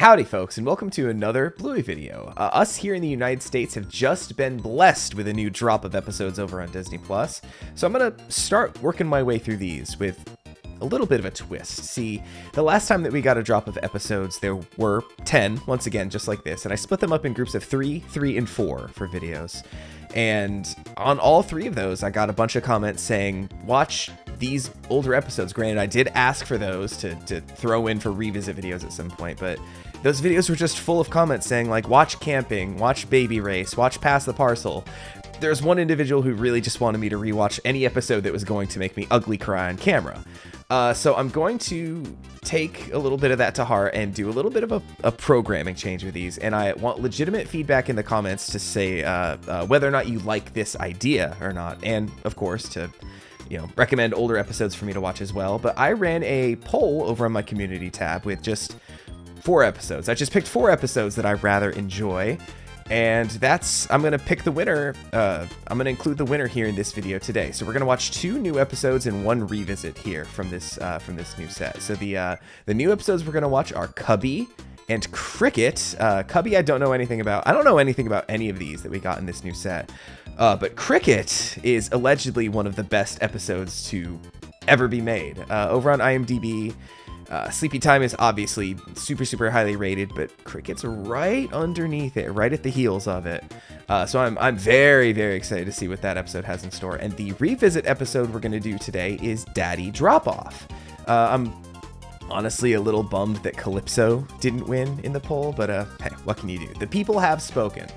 Howdy folks, and welcome to another Bluey video. Us here in the United States have just been blessed with a new drop of episodes over on Disney+, so I'm gonna start working my way through these with a little bit of a twist. See, the last time that we got a drop of episodes, there were 10, once again, just like this, and I split them up in groups of 3, 3, and 4 for videos. And on all 3 of those, I got a bunch of comments saying, watch these older episodes. Granted, I did ask for those to throw in for revisit videos at some point, but those videos were just full of comments saying like, watch camping, watch baby race, watch pass the parcel. There's one individual who really just wanted me to rewatch any episode that was going to make me ugly cry on camera. So I'm going to take a little bit of that to heart and do a little bit of a programming change with these. And I want legitimate feedback in the comments to say whether or not you like this idea or not. And of course to, you know, recommend older episodes for me to watch as well. But I ran a poll over on my community tab with just 4 episodes. I just picked 4 episodes that I rather enjoy. And I'm going to pick the winner. I'm going to include the winner here in this video today. So we're going to watch 2 new episodes and 1 revisit here from this new set. So the new episodes we're going to watch are Cubby and Cricket. Cubby I don't know anything about. I don't know anything about any of these that we got in this new set. But Cricket is allegedly one of the best episodes to ever be made. Over on IMDb, Sleepy Time is obviously super highly rated, but Cricket's right underneath it, right at the heels of it. So I'm very excited to see what that episode has in store. And the revisit episode we're going to do today is Daddy Dropoff. I'm honestly a little bummed that Calypso didn't win in the poll, but hey, what can you do? The people have spoken.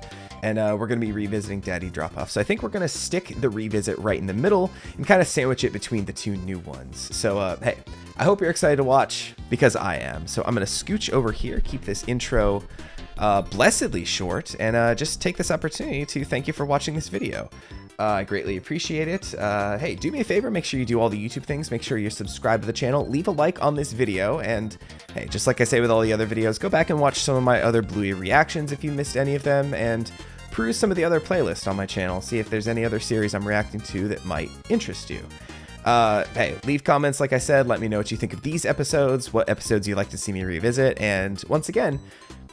And we're going to be revisiting Daddy Dropoff. So I think we're going to stick the revisit right in the middle and kind of sandwich it between the 2 new ones. So, hey, I hope you're excited to watch because I am. So I'm going to scooch over here, keep this intro blessedly short, and just take this opportunity to thank you for watching this video. I greatly appreciate it. Hey, do me a favor, make sure you do all the YouTube things. Make sure you're subscribed to the channel. Leave a like on this video. And hey, just like I say with all the other videos, go back and watch some of my other Bluey reactions if you missed any of them. And peruse some of the other playlists on my channel. See if there's any other series I'm reacting to that might interest you. Hey, leave comments, like I said. Let me know what you think of these episodes, what episodes you'd like to see me revisit. And once again,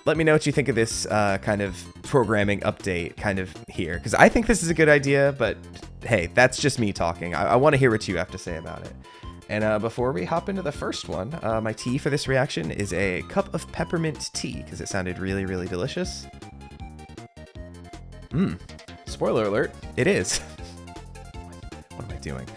let me know what you think of this kind of programming update kind of here, because I think this is a good idea, but hey, that's just me talking. I want to hear what you have to say about it. And before we hop into the first one, my tea for this reaction is a cup of peppermint tea, because it sounded really delicious. Spoiler alert, it is. What am I doing?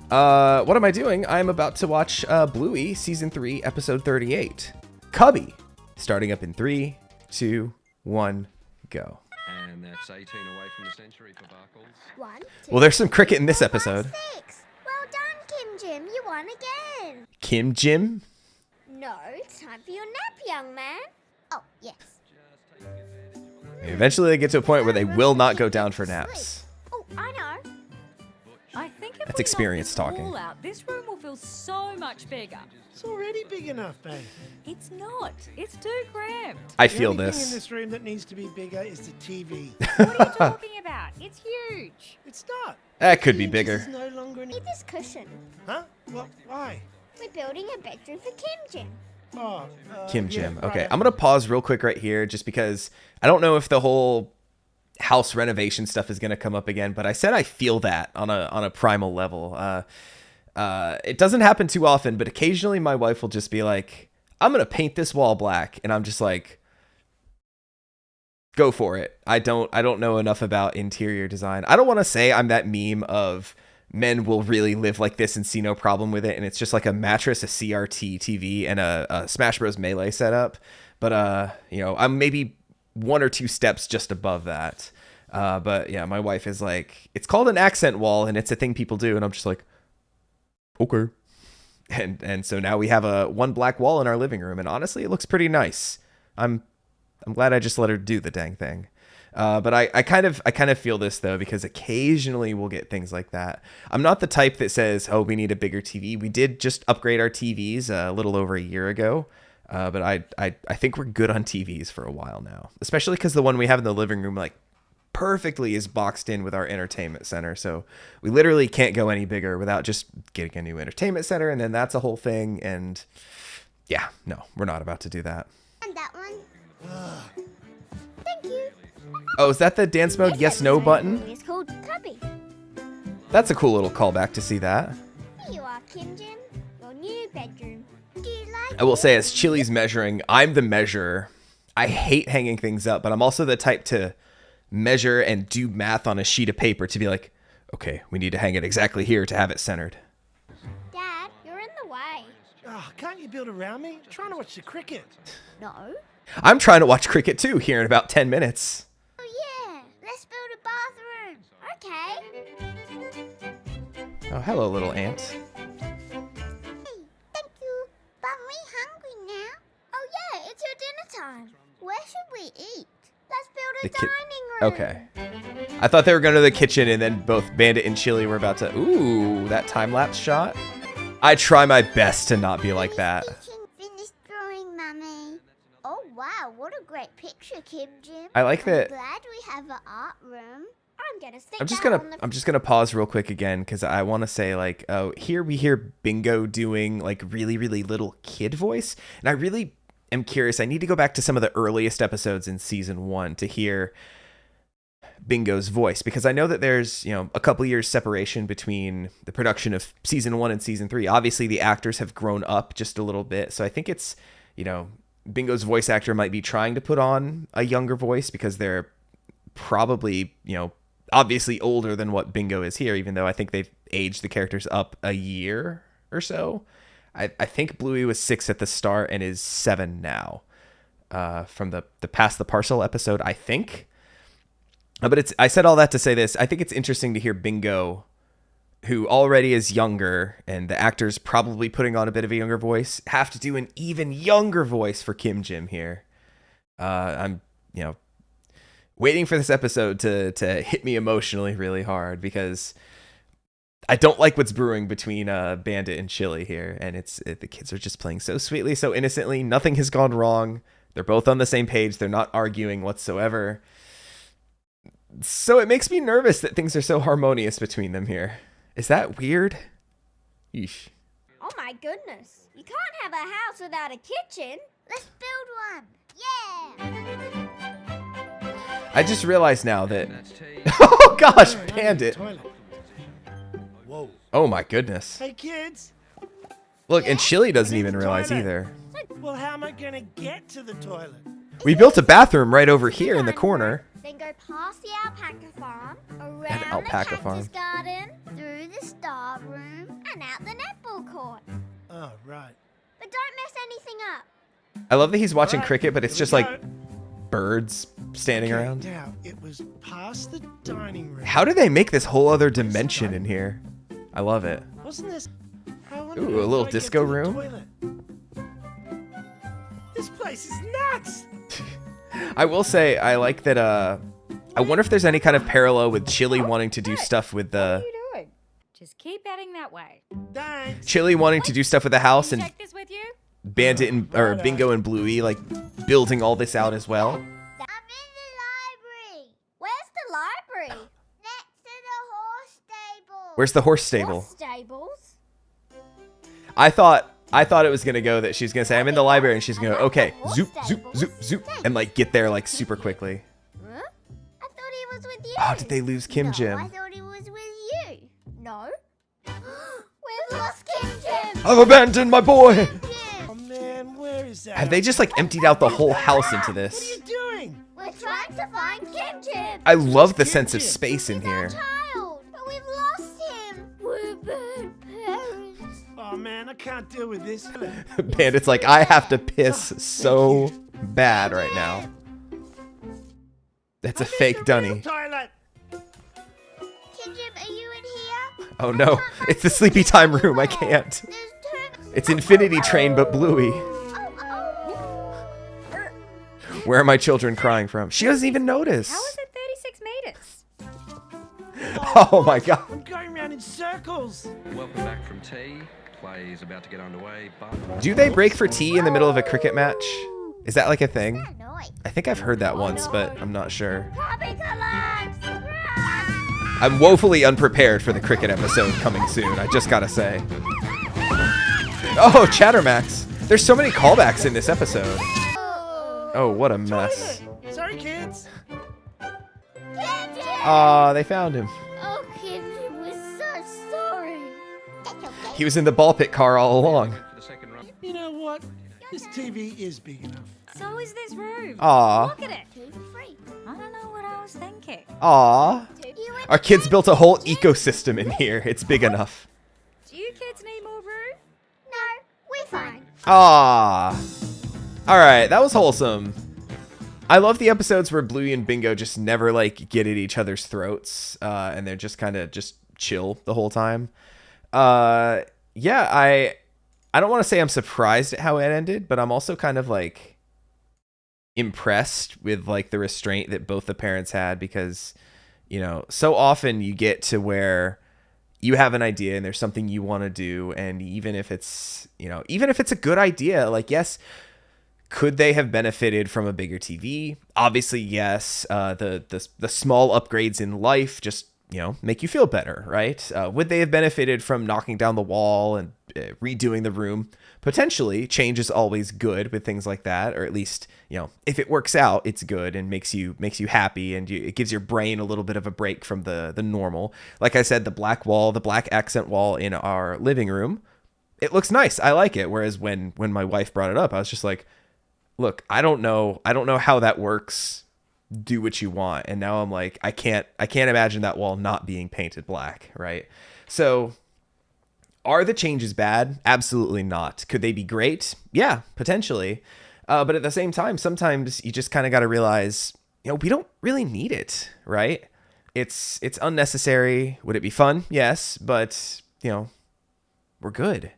What am I doing? I'm about to watch Bluey Season 3, Episode 38. Cubby. Starting up in 3, 2, 1, go. And that's 18 away from the century for Barkles. 1, 2, Well, there's some cricket in this 4, 5, episode. 6. Well done, Kim Jim. You won again. Kim Jim? No, it's time for your nap, young man. Oh, yes. Eventually they get to a point where they will not go down for naps. Oh, I know. I think if That's we experience knock this talking. wall out, this room will feel so much bigger. It's already big enough, babe. It's not. It's too cramped. I The feel only thing in this. this room that needs to be bigger is the TV. What are you talking about? It's huge. It's not. That could be The bigger. Is no longer an... Need this cushion. Huh? What? Why? We're building a bedroom for Kim Jim. Oh, Kim yeah, Jim. right. Okay, I'm going to pause real quick right here just because I don't know if the whole house renovation stuff is going to come up again, but I said I feel that on a primal level. It doesn't happen too often, but occasionally my wife will just be like, I'm going to paint this wall black, and I'm just like, go for it. I don't know enough about interior design. I don't want to say I'm that meme of men will really live like this and see no problem with it, and it's just like a mattress, a CRT TV, and a Smash Bros. Melee setup. But you know, I'm maybe 1 or 2 steps just above that. But yeah, my wife is like, it's called an accent wall, and it's a thing people do, and I'm just like, okay. And so now we have a 1 black wall in our living room, and honestly, it looks pretty nice. I'm glad I just let her do the dang thing. But I kind of feel this though, because occasionally we'll get things like that. I'm not the type that says, oh, we need a bigger TV. We did just upgrade our TVs a little over a year ago. But I think we're good on TVs for a while now, especially because the one we have in the living room, like, perfectly is boxed in with our entertainment center. So we literally can't go any bigger without just getting a new entertainment center. And then that's a whole thing. And yeah, no, we're not about to do that. And find that one. Thank you. Oh, is that the dance mode yes no button? It's called Cubby. That's a cool little callback to see that. Here you are, Kim Jim. Your new bedroom. Do you like I will say, as Chili's measuring, I'm the measurer. I hate hanging things up, but I'm also the type to measure and do math on a sheet of paper to be like, okay, we need to hang it exactly here to have it centered. Dad, you're in the way. Oh, can't you build around me? I'm trying to watch the cricket. No. I'm trying to watch cricket too here in about 10 minutes. Oh yeah, let's build a bathroom. Okay. Oh, hello, little ant. Hey, thank you. But we hungry now. Oh yeah, it's your dinner time. Where should we eat? Let's build a The ki- dining room. Okay. I thought they were going to the kitchen and then both Bandit and Chili were about to... Ooh, that time-lapse shot. I try my best to not be like that. Finished drawing, Mummy. Oh wow, what a great picture, Kim Jim. I like that. I'm glad we have an art room. I'm gonna stick I'm just gonna pause real quick again because I want to say, like, oh, here we hear Bingo doing like really little kid voice, and I really am curious. I need to go back to some of the earliest episodes in season 1 to hear Bingo's voice, because I know that there's, a couple years separation between the production of season 1 and season 3. Obviously the actors have grown up just a little bit, so I think it's, Bingo's voice actor might be trying to put on a younger voice because they're probably, obviously older than what Bingo is here, even though I think they've aged the characters up a year or so. I think Bluey was 6 at the start and is 7 now, from the Pass the Parcel episode, I think. But I said all that to say this. I think it's interesting to hear Bingo, who already is younger, and the actor's probably putting on a bit of a younger voice, have to do an even younger voice for Kim Jim here. I'm, waiting for this episode to hit me emotionally really hard, because I don't like what's brewing between Bandit and Chili here, and the kids are just playing so sweetly, so innocently. Nothing has gone wrong. They're both on the same page. They're not arguing whatsoever. So it makes me nervous that things are so harmonious between them here. Is that weird? Yeesh. Oh my goodness. You can't have a house without a kitchen. Let's build one. Yeah. I just realized now that... That's tea. Oh gosh, Alright, Bandit. toilet. Whoa. Oh my goodness. Hey kids. Look, and Chili doesn't I need even the realize toilet. either. Well, how am I gonna get to the toilet? We built a bathroom right over here in the corner. Then go past the alpaca farm, around alpaca the farm. cactus garden, through the star room, and out the netball court. Oh, right. But don't mess anything up. I love that he's watching Alright, cricket, but it's here just we like go. birds standing Okay, around. Now, it was past the dining room. How do they make this whole other dimension in here? I love it. Wasn't this... How on Ooh, earth a little do I get disco to the room? toilet? This place is nuts! I will say, I like that, I wonder if there's any kind of parallel with Chili wanting to do stuff with What are the... you doing? Just keep heading that way. Thanks. Chili wanting to do stuff with the house, Can and you take this with you? Bandit and, or Bingo and Bluey, like, building all this out as well. I'm in the library. Where's the library? Next to the horse stable. Where's the horse stable? Horse stables? I thought it was gonna go that she's gonna say, I'm in the library, and she's gonna go, okay, zoop, zoop, zoop, zoop, and like get there like super quickly. Huh? I thought he was with you. Oh, did they lose Kim No, Jim? I thought he was with you. No. We've lost Kim Jim. I've abandoned my boy! Oh man, where is that? Have they just like emptied out the whole house into What are this? you doing? We're trying to find Kim Jim. I love the sense of space in He's our here. child, but we've lost him. We're bad parents. Oh man, I can't deal with this. Bandit's like, I have to piss so bad right now. That's a fake dunny. Toilet. Kim Jim, are you in here? Oh no, it's the sleepy time room, I can't. There's two. It's Infinity Train, but Bluey. Oh. Where are my children crying from? She doesn't even notice. How is it 36 meters? Oh my god. I'm going around in circles. Welcome back from tea. Play is about to get underway, but Do they break for tea in the middle of a cricket match? Is that like a thing? That noise. I think I've heard that once, but I'm not sure. Cubby collapse. I'm woefully unprepared for the cricket episode coming soon, I just gotta say. Oh, Chattermax. There's so many callbacks in this episode. Oh, what a mess. Sorry, kids. Aw, they found him. Oh, Cubby, we're so sorry. That's okay. He was in the ball pit car all along. For the second run. You know what? This TV is big enough. So is this room. Aw. Look at it. 2 for free. I don't know what I was thinking. Aw. You went Our kids built a whole ecosystem in here. It's big enough. Do you kids need more room? No, we're fine. Ah. All right, that was wholesome. I love the episodes where Bluey and Bingo just never like get at each other's throats, and they're just kind of just chill the whole time. Yeah, I don't want to say I'm surprised at how it ended, but I'm also kind of like impressed with like the restraint that both the parents had, because you know, so often you get to where you have an idea and there's something you want to do, and even if it's, you know, even if it's a good idea, like, yes, could they have benefited from a bigger TV? Obviously, yes. The small upgrades in life just, you know, make you feel better, right? Would they have benefited from knocking down the wall and redoing the room? Potentially. Change is always good with things like that, or at least, you know, if it works out, it's good and makes you happy, and it gives your brain a little bit of a break from the normal. Like I said, the black wall, the black accent wall in our living room, it looks nice. I like it. Whereas when my wife brought it up, I was just like, look, I don't know how that works. Do what you want. And now I'm like, I can't imagine that wall not being painted black, right? So are the changes bad? Absolutely not. Could they be great? Yeah, potentially. But at the same time, sometimes you just kind of got to realize, you know, we don't really need it, right? It's unnecessary. Would it be fun? Yes, but you know, we're good.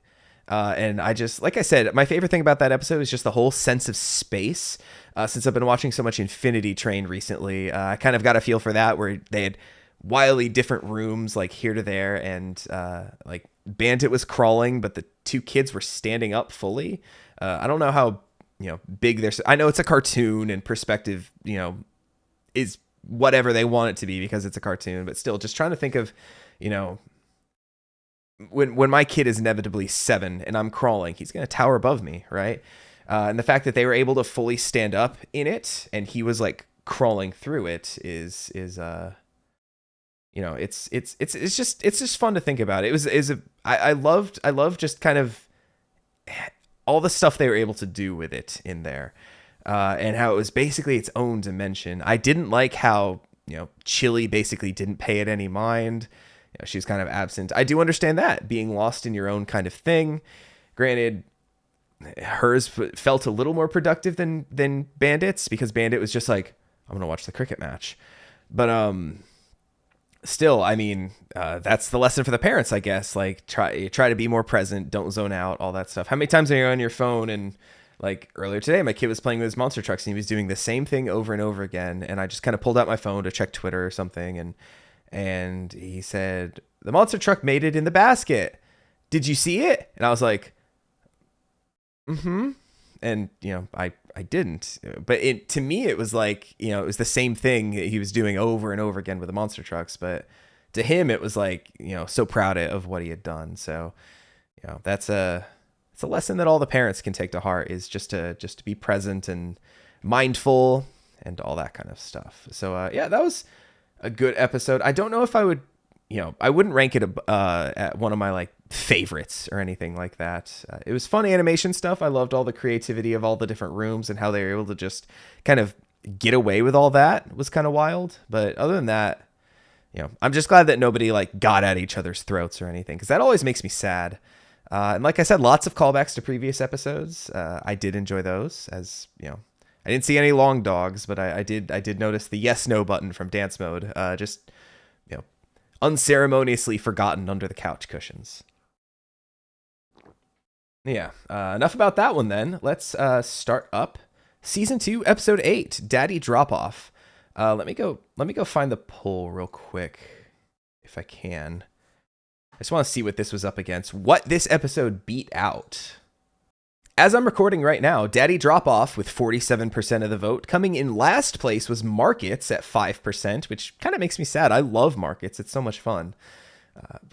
And I just, like I said, my favorite thing about that episode is just the whole sense of space. Since I've been watching so much Infinity Train recently, I kind of got a feel for that, where they had wildly different rooms, like here to there, and like Bandit was crawling, but the two kids were standing up fully. I don't know how, you know, big their, I know it's a cartoon and perspective, you know, is whatever they want it to be because it's a cartoon, but still just trying to think of, you know, when my kid is inevitably 7 and I'm crawling, he's going to tower above me, right? And the fact that they were able to fully stand up in it and he was like crawling through it is you know, it's just fun to think about. I loved just kind of all the stuff they were able to do with it in there, and how it was basically its own dimension. I didn't like how, you know, Chili basically didn't pay it any mind. You know, she's kind of absent. I do understand that, being lost in your own kind of thing. Granted, hers felt a little more productive than Bandit's, because Bandit was just like, I'm gonna watch the cricket match. But still, I mean, that's the lesson for the parents, I guess. Like, try to be more present, don't zone out, all that stuff. How many times are you on your phone? And like earlier today, my kid was playing with his monster trucks and he was doing the same thing over and over again, and I just kind of pulled out my phone to check Twitter or something, and he said, the monster truck made it in the basket. Did you see it? And I was like, mm-hmm. And, you know, I didn't. But to me, it was like, you know, it was the same thing that he was doing over and over again with the monster trucks. But to him, it was like, you know, so proud of what he had done. So, you know, it's a lesson that all the parents can take to heart, is just to be present and mindful and all that kind of stuff. So, yeah, that was a good episode. I don't know if I would, you know, I wouldn't rank it at one of my like favorites or anything like that. It was fun animation stuff. I loved all the creativity of all the different rooms and how they were able to just kind of get away with all that. It was kind of wild. But other than that, you know, I'm just glad that nobody like got at each other's throats or anything, because that always makes me sad. And like I said, lots of callbacks to previous episodes. I did enjoy those, as you know. I didn't see any long dogs, but I did notice the yes no button from Dance Mode, just, you know, unceremoniously forgotten under the couch cushions. Yeah, enough about that one then. Let's start up season 2, episode 8, Daddy Dropoff. Let me go find the poll real quick if I can. I just want to see what this was up against, what this episode beat out. As I'm recording right now, Daddy Dropoff with 47% of the vote. Coming in last place was Markets at 5%, which kind of makes me sad. I love Markets. It's so much fun.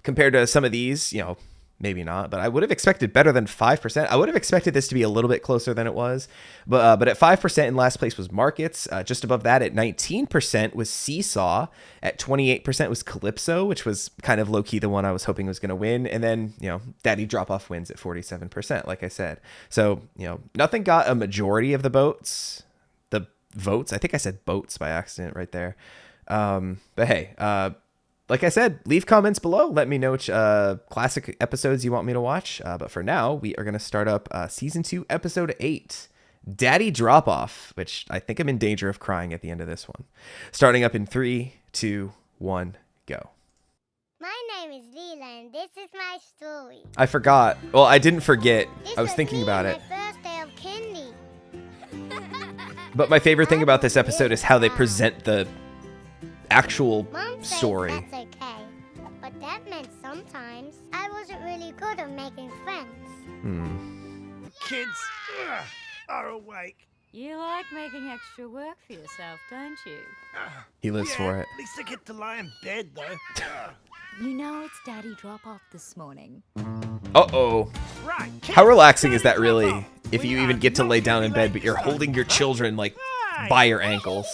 Compared to some of these, you know, maybe not, but I would have expected better than 5%. I would have expected this to be a little bit closer than it was, but at 5% in last place was Markets. Just above that at 19% was Seesaw. At 28% was Calypso, which was kind of low key the one I was hoping was going to win. And then, Daddy Dropoff wins at 47%, like I said. So, nothing got a majority of the votes. I think I said boats by accident right there. But hey, like I said, leave comments below. Let me know which classic episodes you want me to watch. But for now, we are going to start up Season 2, Episode 8, Daddy Dropoff, which I think I'm in danger of crying at the end of this one. Starting up in 3, 2, 1, go. My name is Leela, and this is my story. I forgot. Well, I didn't forget. This I was thinking about it. My first day of kindy. But my favorite thing about this episode is how they present the actual Mom says story. that's okay, but that meant sometimes I wasn't really good at making friends. Kids are awake. You like making extra work for yourself, don't you? He lives for it. At least I get to lie in bed, though. You know it's Daddy Dropoff this morning. Uh-oh. Right. Kids, How relaxing is that Daddy really? Dropoff. If you We even are get to not lay down in gonna be bed, but you're late. holding your children like Right. by your ankles.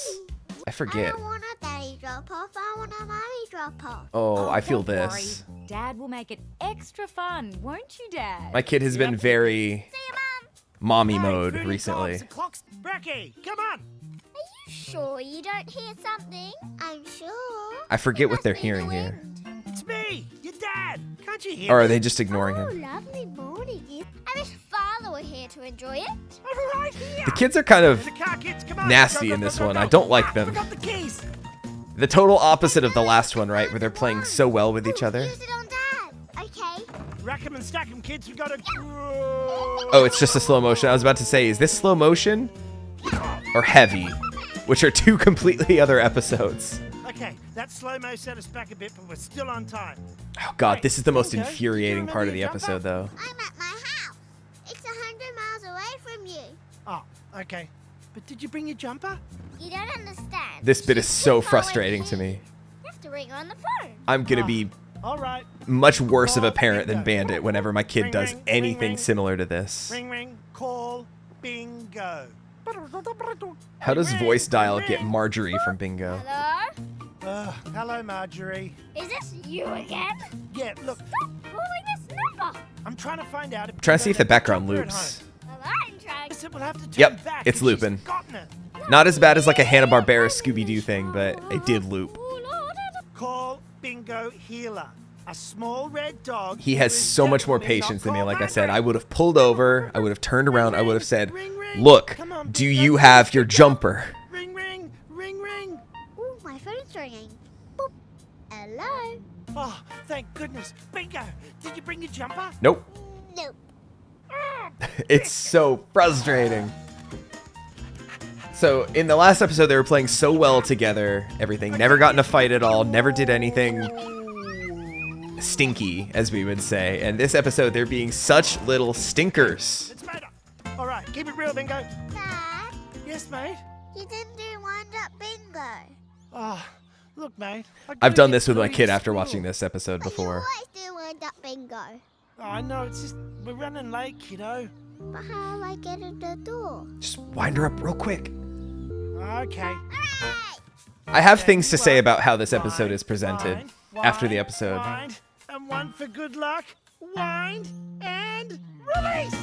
I I forget. don't want a daddy drop off, I want a mommy drop off. Oh, I feel don't worry. this. Dad will make it extra fun, won't you, Dad? My kid has been very See you, Mom. mommy Hey, mode food and recently. dogs and clocks. Bracky, come on. Are you sure you don't hear something? I'm sure. I forget It what must they're be hearing the here. wind. It's me, your dad. Can't you hear Or are me? they just ignoring Oh, him? lovely morning. I wish Father were here to enjoy it. I'm right here. The kids are kind of The car, kids, come on. nasty Go, in go, this go, one. go. I don't like Ah, them. Forgot the keys. the total opposite of the last one, right? Where they're playing so well with each other. Use it on Dad. Okay. Rack 'em and stack 'em, kids. We gotta. Oh, it's just a slow motion. I was about to say, is this slow motion or heavy? Which are two completely other episodes. Okay, that slow-mo set us back a bit, but we're still on time. Oh god, this is the most Okay. infuriating Do you part of the remember your episode though. I'm at my house. It's 100 miles away from you. Oh, okay. But did you bring your jumper? You don't understand. This bit is She's so too far away frustrating to from me. you. You have to ring her on the phone. I'm gonna be All right. much worse of a Call parent than bingo. Bandit whenever my kid Ring, does ring, anything ring. similar to this. Ring, ring. Call. Bingo. How does Ring, voice ring, dial ring. get Marjorie from Bingo? Hello? Hello, Marjorie. Is this you again? Yeah, look, Stop calling this number. I'm trying to find out if. I'm trying to see if the background jumper at loops. Well, I'm trying. home. I said we'll have to turn Yep, back it's if she's looping. forgotten it. Not as bad as like a Hanna-Barbera Scooby-Doo thing, but it did loop. Call Bingo Healer. A small red dog. He who has is so much more definitely not patience than me. called Like I said, I Marjorie. would have pulled over, I would have turned around, I would have said, Ring, ring. look, Come on, do Bingo, you ring, have your Bingo. jumper? Ring, ring, ring, ring. Ooh, my phone's ringing. Boop. Hello? Oh, thank goodness. Bingo, did you bring your jumper? Nope. Nope. It's so frustrating. So in the last episode, they were playing so well together, everything. Never got in a fight at all, never did anything stinky, as we would say. And this episode, they're being such little stinkers. It's made up. All right, keep it real, Bingo. Dad, Yes, mate. you didn't do wind up bingo. Oh, look, mate. I've done this with my kid after watching this episode But you before. always do wind up bingo. Oh, I know, it's just, we're running late, kiddo. But how do I get in the door? Just wind her up real quick. Okay. Alright! I have things to say about how this episode is presented Wind, after the wind, episode. Wind, and one for good luck. Wind, and release.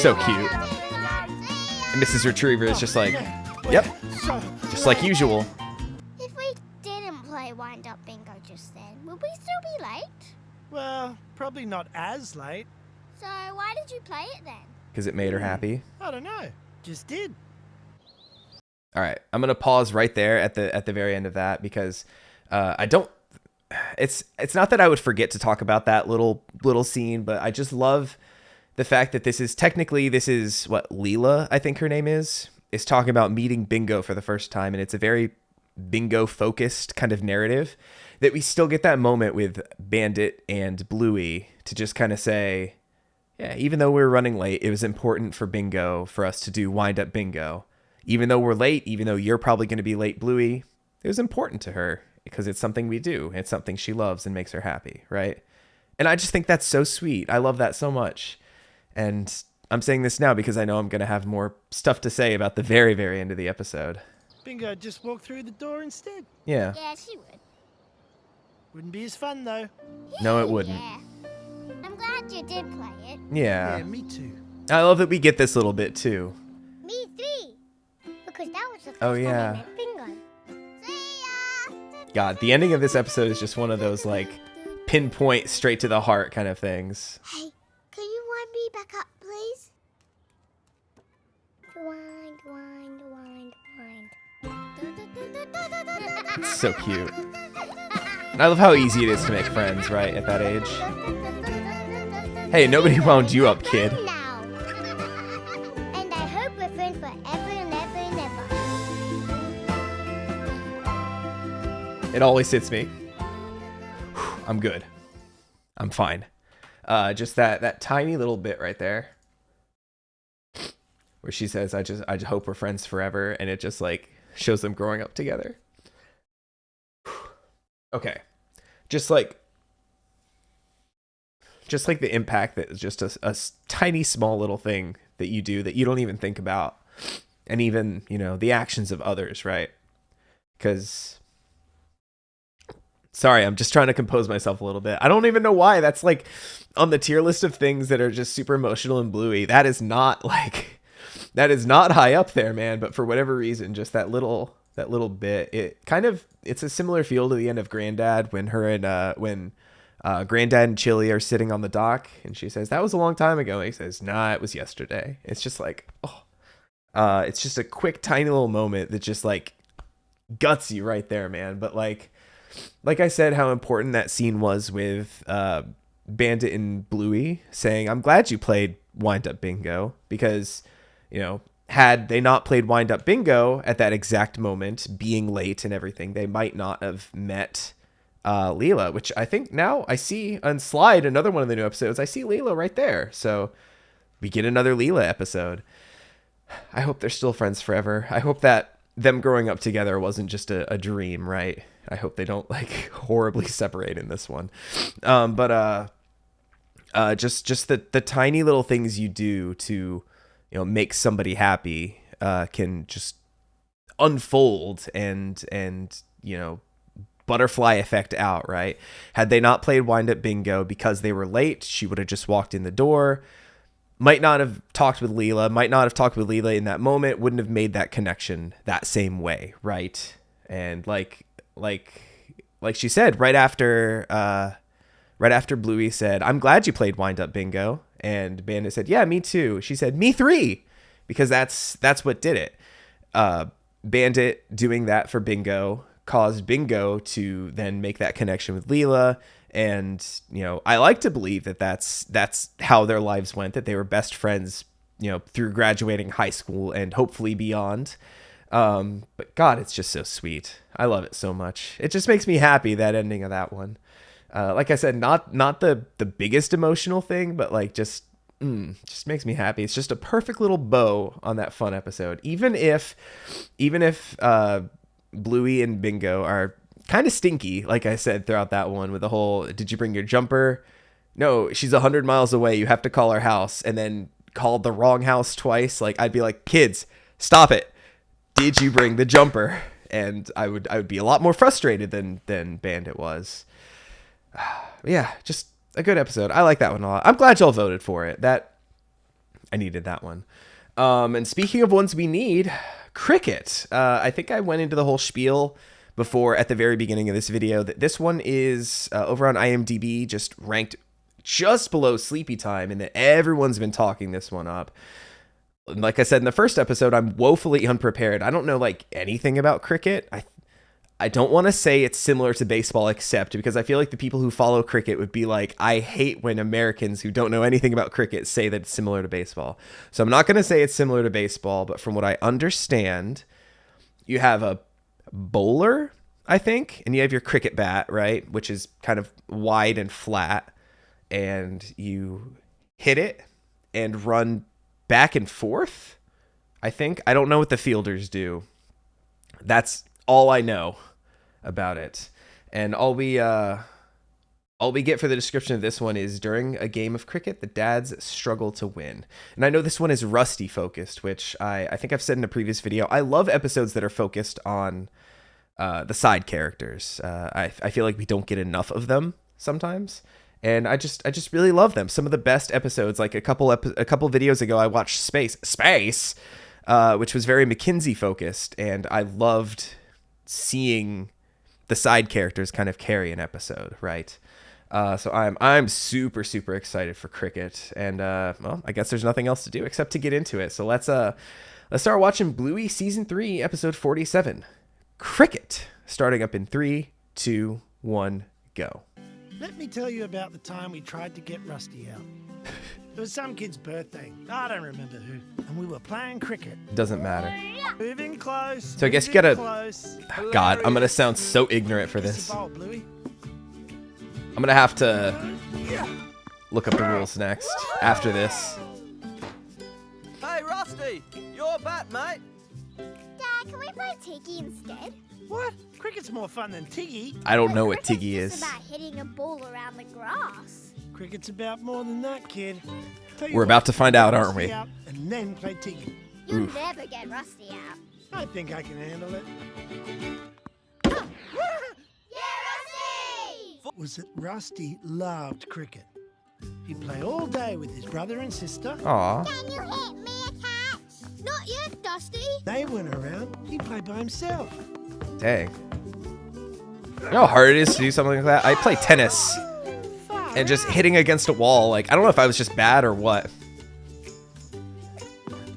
So cute. And Mrs. Retriever is just like, yep, So, just like usual. If we didn't play wind up bingo just then, would we still be late? well, probably not as late. So why did you play it then? Because it made her happy. I don't know. Just did. All right, I'm gonna pause right there at the very end of that because I don't. It's not that I would forget to talk about that little scene, but I just love the fact that this is what Leela, I think her name is talking about meeting Bingo for the first time, and it's a very Bingo focused kind of narrative that we still get that moment with Bandit and Bluey to just kind of say, yeah, even though we were running late, it was important for Bingo for us to do wind up bingo. Even though we're late, even though you're probably going to be late, Bluey, it was important to her because it's something we do. It's something she loves and makes her happy, right? And I just think that's so sweet. I love that so much. And I'm saying this now because I know I'm going to have more stuff to say about the very, very end of the episode. Bingo just walked through the door instead. Yeah. Yeah, she would. Wouldn't be as fun, though. No, it wouldn't. Yeah. I'm glad you did play it. Yeah. Me too. I love that we get this little bit too. Me three. Because that was the first Oh, time yeah. I met Bingo. See ya! God, the ending of this episode is just one of those, like, pinpoint, straight to the heart kind of things. Hey, can you wind me back up, please? Wind, wind, wind, wind. It's so cute. And I love how easy it is to make friends, right, at that age. Hey, nobody wound you up, kid. Now. And I hope we're friends forever and ever and ever. It always hits me. I'm good. I'm fine. Just that tiny little bit right there, where she says, "I just hope we're friends forever," and it just like shows them growing up together. Okay, just like the impact that is just a tiny small little thing that you do that you don't even think about, and even the actions of others, right? Because. Sorry, I'm just trying to compose myself a little bit. I don't even know why. That's like on the tier list of things that are just super emotional and Bluey. That is not high up there, man. But for whatever reason, just that little bit, it's a similar feel to the end of Granddad when Granddad and Chili are sitting on the dock and she says, "That was a long time ago." And he says, "Nah, it was yesterday." It's just like, it's just a quick, tiny little moment that just like guts you right there, man. But like I said, how important that scene was with Bandit and Bluey saying, "I'm glad you played Wind Up Bingo," because, had they not played Wind Up Bingo at that exact moment, being late and everything, they might not have met Leela, which I think now I see on Slide, another one of the new episodes, I see Leela right there. So we get another Leela episode. I hope they're still friends forever. I hope that them growing up together wasn't just a dream, right? I hope they don't like horribly separate in this one. But just the tiny little things you do to, make somebody happy can just unfold and butterfly effect out, right? Had they not played Wind Up Bingo because they were late, she would have just walked in the door. Might not have talked with Leela in that moment, wouldn't have made that connection that same way, right? And like she said, right after Bluey said, "I'm glad you played Wind Up Bingo," and Bandit said, "Yeah, me too." She said, "Me three," because that's what did it. Bandit doing that for Bingo caused Bingo to then make that connection with Leela. And, I like to believe that that's how their lives went, that they were best friends, through graduating high school and hopefully beyond. But God, it's just so sweet. I love it so much. It just makes me happy, that ending of that one. Like I said, not the biggest emotional thing, but like just makes me happy. It's just a perfect little bow on that fun episode. Even if Bluey and Bingo are kind of stinky, like I said, throughout that one with the whole, "Did you bring your jumper?" No, she's 100 miles away. You have to call her house, and then called the wrong house twice. Like, I'd be like, "Kids, stop it. Did you bring the jumper?" And I would be a lot more frustrated than Bandit was. Yeah, just a good episode. I like that one a lot. I'm glad y'all voted for it. I needed that one. And speaking of ones we need, Cricket. I think I went into the whole spiel before at the very beginning of this video that this one is over on IMDb just ranked just below Sleepy Time, and that everyone's been talking this one up. Like I said in the first episode, I'm woefully unprepared. I don't know like anything about cricket. I don't want to say it's similar to baseball, except because I feel like the people who follow cricket would be like, I hate when Americans who don't know anything about cricket say that it's similar to baseball. So I'm not going to say it's similar to baseball, but from what I understand, you have a bowler, I think, and you have your cricket bat, right, which is kind of wide and flat, and you hit it and run back and forth, I think. I don't know what the fielders do. That's all I know about it. And all we All we get for the description of this one is during a game of cricket, the dads struggle to win. And I know this one is Rusty focused, which I think I've said in a previous video. I love episodes that are focused on the side characters. I feel like we don't get enough of them sometimes. And I just really love them. Some of the best episodes, like a couple videos ago, I watched Space, which was very McKinsey focused. And I loved seeing the side characters kind of carry an episode, right? So I'm super excited for cricket, and well, I guess there's nothing else to do except to get into it. So let's start watching Bluey season 3, episode 47, Cricket, starting up in 3, 2, 1, go. Let me tell you about the time we tried to get Rusty out. It was some kid's birthday. I don't remember who. And we were playing cricket. Doesn't matter. Moving close. So I guess you gotta. Close. God, I'm gonna sound so ignorant for this. Ball, Bluey. I'm gonna have to look up the rules next after this. Hey, Rusty, your bat, mate. Dad, can we play Tiggy instead? What? Cricket's more fun than Tiggy. I don't know what Cricket's Tiggy just is. about hitting a ball around the grass. Cricket's about more than that, kid. We're about to find out, aren't we? Out and then play Tiggy. You'll Oof. never get Rusty out. I think I can handle it. Was that Rusty loved cricket. He'd play all day with his brother and sister. Aw. Can you hit me a catch? Not yet, Dusty. They went around. He'd play by himself. Dang. You know how hard it is to do something like that? I play tennis, and just hitting against a wall, like, I don't know if I was just bad or what.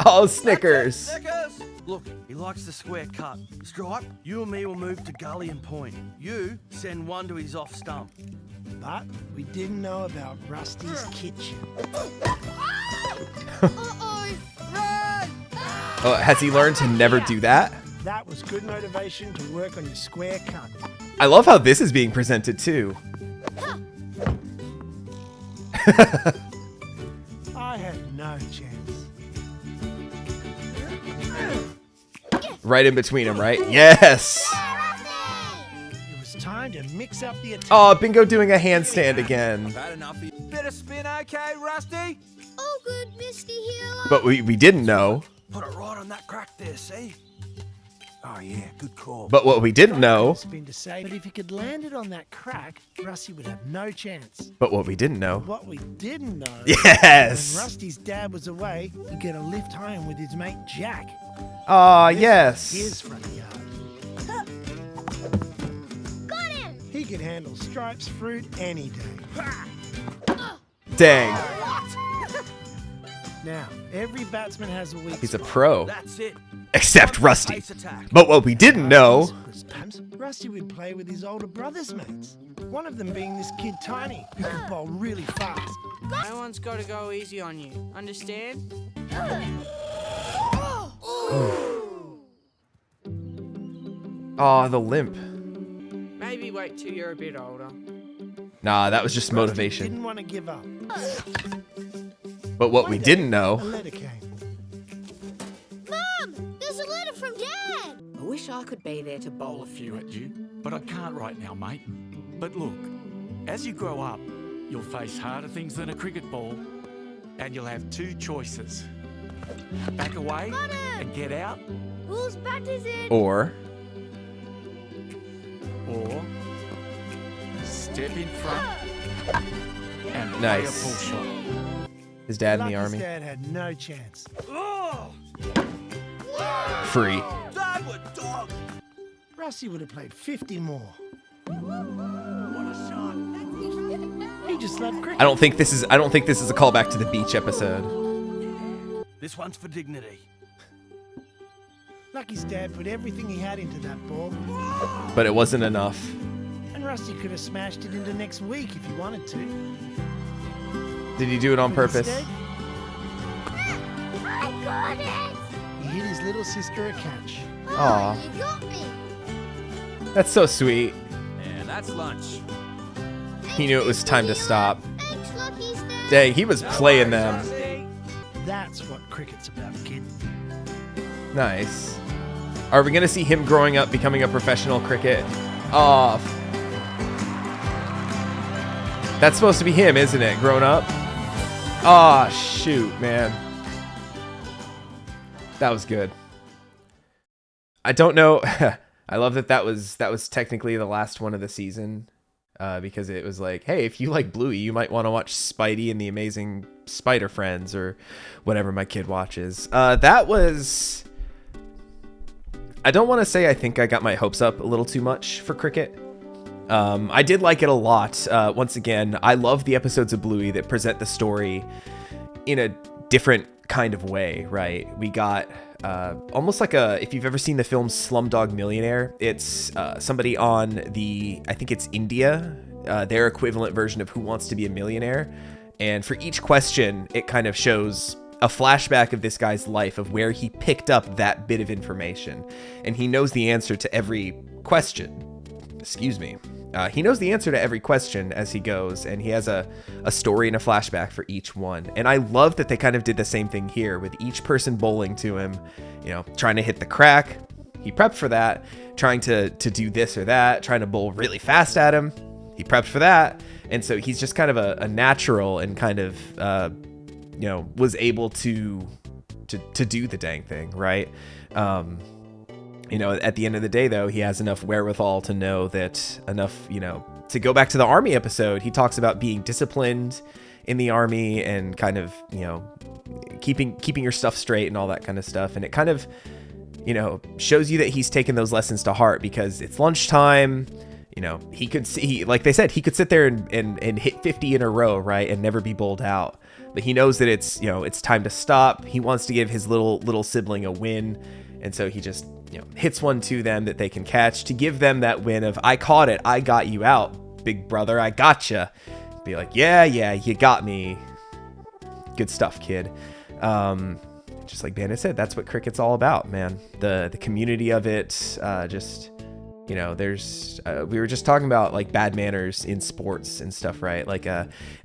Oh, Snickers. Snickers! Look, he likes the square cut. Stripe, you and me will move to gully and point. You send one to his off stump. But we didn't know about Rusty's kitchen. Uh-oh. Run! Oh, has he learned to never do that? That was good motivation to work on your square cut. I love how this is being presented too. I had no chance. Right in between them, right? Yes! It was time to mix up the attack. Oh, Bingo doing a handstand again. Had enough of you. Bit of spin, okay, Rusty? Oh, good, Misty Healer. But we didn't know. Put it right on that crack there, see? Oh, yeah, good call. But what we didn't know. Spin to say, but if he could land it on that crack, Rusty would have no chance. But what we didn't know. What we didn't know. Yes! When Rusty's dad was away, he'd get a lift home with his mate Jack. Aw, His yes. front yard. Got him. He could handle Stripe's fruit any day. Dang. Now, every batsman has a weak He's a spot. pro. That's it. Except Rusty. Pace attack. But what we didn't know. Perhaps Rusty would play with his older brother's mates. One of them being this kid Tiny, who could bowl really fast. No one's got to go easy on you. Understand? Aw, the limp. Maybe wait till you're a bit older. Nah, that was just Rusty motivation. didn't want to give up. But what we One day, didn't A know. letter came. Mom, there's a letter from Dad. I wish I could be there to bowl. Bowl a few at you, but I can't right now, mate. But look, as you grow up, you'll face harder things than a cricket ball, and you'll have two choices. Back away and get out, Whose bat is it? Or. or step in front and play Nice. a full shot. His dad in the Lucky's army. dad had no chance. Free. Dad would dog. Rusty would have played 50 more. What a shot. He just loved cricket. I don't think this is a callback to the beach episode. This one's for dignity. Lucky's dad put everything he had into that ball, But it wasn't enough. and Rusty could have smashed it into next week if he wanted to. Did he do it on But purpose? instead, I got it. he hit his little sister a catch. Aw. You got me. That's so sweet. And that's lunch. He knew it was time to stop. Thanks, Lucky's Dad. Dang, he was playing them. That's what cricket's about, kid. Nice. Are we gonna see him growing up, becoming a professional cricket? Oh, That's supposed to be him, isn't it? Grown up? Oh, shoot, man. That was good. I don't know. I love that was technically the last one of the season, because it was like, hey, if you like Bluey, you might want to watch Spidey and the Amazing Spider Friends or whatever my kid watches. That was... I don't want to say I think I got my hopes up a little too much for Cricket. I did like it a lot. Once again, I love the episodes of Bluey that present the story in a different kind of way, right? We got almost like if you've ever seen the film Slumdog Millionaire, it's somebody on I think it's India, their equivalent version of Who Wants to Be a Millionaire. And for each question, it kind of shows a flashback of this guy's life, of where he picked up that bit of information. And he knows the answer to every question. Excuse me. He knows the answer to every question as he goes, and he has a story and a flashback for each one. And I love that they kind of did the same thing here, with each person bowling to him, trying to hit the crack. He prepped for that, trying to do this or that, trying to bowl really fast at him. He prepped for that. And so he's just kind of a natural, and kind of, was able to do the dang thing, right? At the end of the day, though, he has enough wherewithal to know that to go back to the army episode, he talks about being disciplined in the army and kind of, keeping your stuff straight and all that kind of stuff. And it kind of, shows you that he's taken those lessons to heart, because it's lunchtime. He could see, like they said, he could sit there and hit 50 in a row, right, and never be bowled out. But he knows that it's time to stop. He wants to give his little sibling a win. And so he just, hits one to them that they can catch, to give them that win of, I caught it. I got you out, big brother. I gotcha. Be like, yeah, you got me. Good stuff, kid. Just like Bandit said, that's what Cricket's all about, man. The community of it, there's we were just talking about like bad manners in sports and stuff, right? Like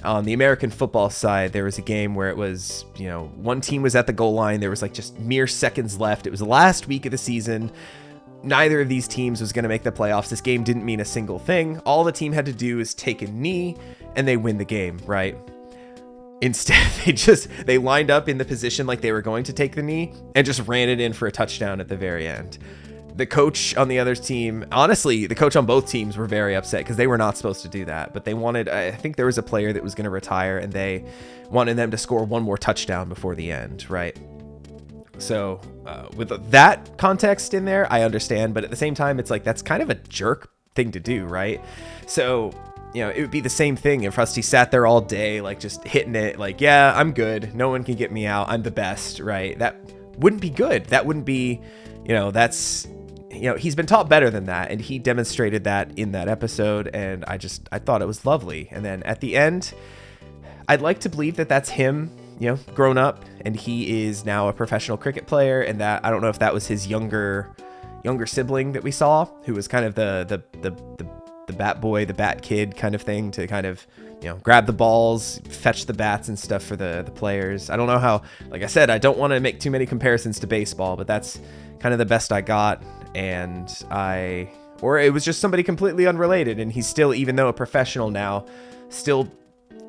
on the American football side, there was a game where it was, one team was at the goal line. There was like just mere seconds left. It was the last week of the season. Neither of these teams was going to make the playoffs. This game didn't mean a single thing. All the team had to do is take a knee and they win the game, right? Instead, they lined up in the position like they were going to take the knee and just ran it in for a touchdown at the very end. The coach on the other team, honestly, the coach on both teams were very upset, because they were not supposed to do that. But they wanted, I think there was a player that was going to retire, and they wanted them to score one more touchdown before the end, right? So with that context in there, I understand. But at the same time, it's like, that's kind of a jerk thing to do, right? So, it would be the same thing if Rusty sat there all day, like just hitting it like, yeah, I'm good. No one can get me out. I'm the best, right? That wouldn't be good. That wouldn't be, that's... he's been taught better than that, and he demonstrated that in that episode, and I thought it was lovely. And then at the end, I'd like to believe that that's him, grown up, and he is now a professional cricket player, and that, I don't know if that was his younger sibling that we saw, who was kind of the bat boy, the bat kid kind of thing, to kind of, grab the balls, fetch the bats and stuff for the players. I don't know how, like I said, I don't want to make too many comparisons to baseball, but that's kind of the best I got. And or it was just somebody completely unrelated, and he's still, even though a professional now, still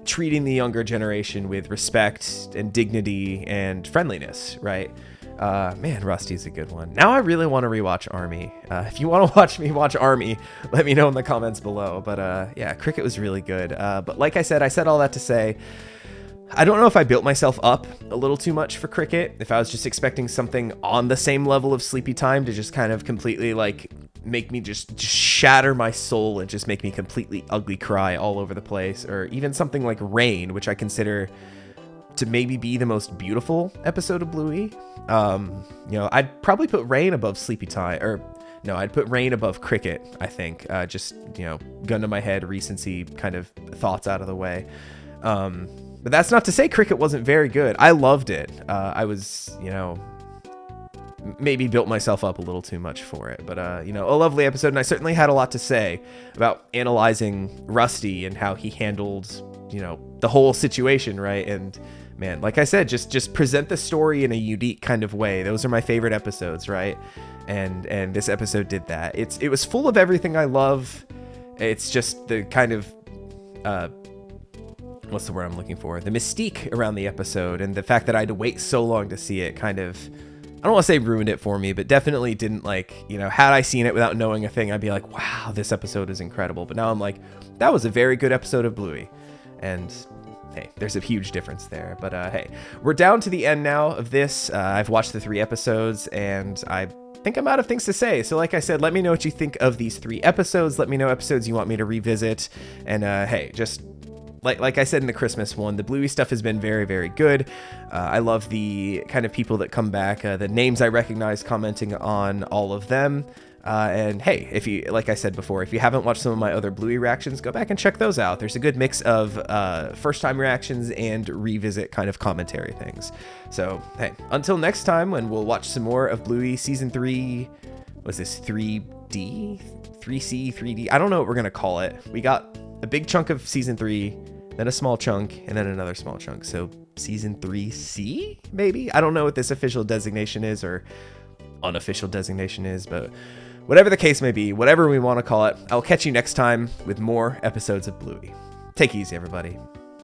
treating the younger generation with respect and dignity and friendliness, right? Man, Rusty's a good one. Now I really want to rewatch Army. If you want to watch me watch Army, let me know in the comments below. But yeah, Cricket was really good. But like I said all that to say, I don't know if I built myself up a little too much for Cricket. If I was just expecting something on the same level of Sleepy Time to just kind of completely like make me just shatter my soul and just make me completely ugly cry all over the place, or even something like Rain, which I consider to maybe be the most beautiful episode of Bluey. I'd probably put Rain above Sleepy Time, or no, I'd put Rain above Cricket, I think. Just, gun to my head, recency kind of thoughts out of the way. But that's not to say Cricket wasn't very good. I loved it. I was, maybe built myself up a little too much for it. But, a lovely episode. And I certainly had a lot to say about analyzing Rusty and how he handled, the whole situation, right? And, man, like I said, just present the story in a unique kind of way. Those are my favorite episodes, right? And this episode did that. It was full of everything I love. It's just the kind of what's the word I'm looking for? The mystique around the episode, and the fact that I had to wait so long to see it kind of, I don't want to say ruined it for me, but definitely didn't, like, you know, had I seen it without knowing a thing, I'd be like, wow, this episode is incredible. But now I'm like, that was a very good episode of Bluey. And hey, there's a huge difference there. But hey, we're down to the end now of this. I've watched the 3 episodes, and I think I'm out of things to say. So like I said, let me know what you think of these 3 episodes. Let me know episodes you want me to revisit. And hey, just like I said in the Christmas one, the Bluey stuff has been very, very good. I love the kind of people that come back, the names I recognize, commenting on all of them. And hey, if you, like I said before, if you haven't watched some of my other Bluey reactions, go back and check those out. There's a good mix of first time reactions and revisit kind of commentary things. So hey, until next time, when we'll watch some more of Bluey season 3. Was this 3D? 3C, 3D? I don't know what we're gonna call it. We got a big chunk of season 3, then a small chunk, and then another small chunk. So season 3C, maybe? I don't know what this official designation is or unofficial designation is, but whatever the case may be, whatever we want to call it, I'll catch you next time with more episodes of Bluey. Take it easy, everybody.